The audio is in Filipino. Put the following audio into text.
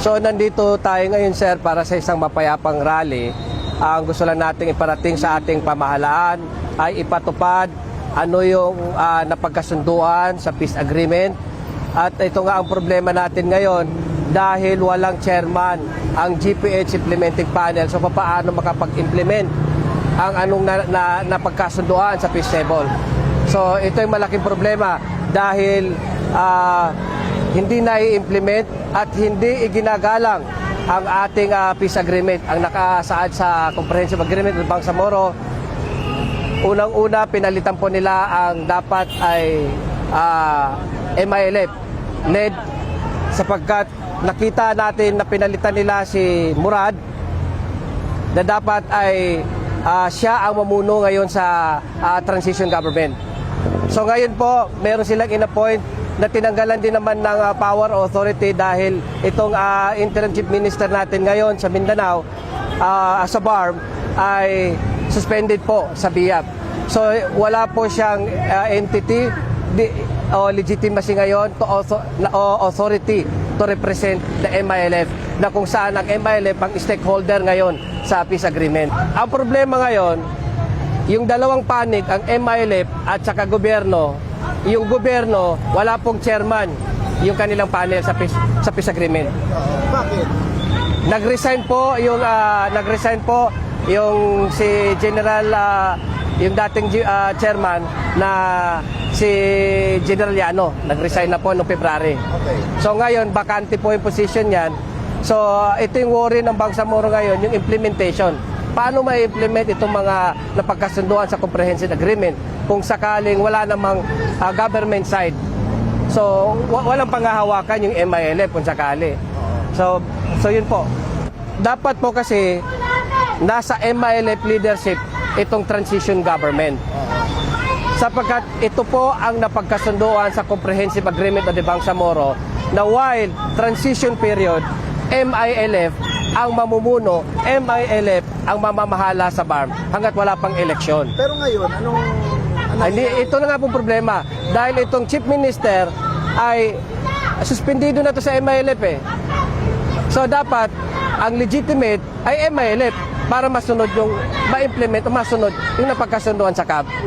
So nandito tayo ngayon, sir, para sa isang mapayapang rally. Ang gusto lang nating iparating sa ating pamahalaan ay ipatupad ano yung napagkasunduan sa peace agreement. At ito nga ang problema natin ngayon dahil walang chairman ang GPH Implementing Panel. So paano makapag-implement ang anong napagkasunduan sa peace table? So ito yung malaking problema dahil hindi na-i-implement at hindi iginagalang ang ating peace agreement, ang nakasaad sa Comprehensive Agreement ng Bangsamoro. Unang-una, pinalitan po nila ang dapat ay MILF led, sapagkat nakita natin na pinalitan nila si Murad na dapat ay siya ang mamuno ngayon sa transition government. So ngayon po, meron silang in-appoint na tinanggalan din naman ng power authority dahil itong interim chief minister natin ngayon sa Mindanao, sa BARM, ay suspended po sa BIAP. So wala po siyang entity o legitimacy ngayon to authority to represent the MILF, na kung saan ang MILF ang stakeholder ngayon sa peace agreement. Ang problema ngayon, yung dalawang panig, ang MILF at saka gobyerno. Yung gobyerno, wala pong chairman yung kanilang panel sa peace agreement. Bakit? Nag-resign po yung si General, yung dating chairman na si General Llano. Nag-resign na po noong February. Okay. So ngayon, bakante po yung position yan. So ito yung worry ng Bangsamoro ngayon, yung implementation. Paano ma-implement itong mga napagkasunduan sa Comprehensive Agreement kung sakaling wala namang government side? So walang panghahawakan yung MILF kung sakali. So yun po. Dapat po kasi nasa MILF leadership itong transition government. Sapagkat ito po ang napagkasunduan sa Comprehensive Agreement of the Bangsamoro na while transition period, MILF ang mamumuno, MILF ang mamamahala sa BARM hanggat wala pang eleksyon. Pero ngayon, Ito na nga pong problema. Dahil itong chief minister ay suspendido na to sa MILF eh. So dapat ang legitimate ay MILF para masunod yung ma-implement o masunod yung napagkasunduan sa CAB.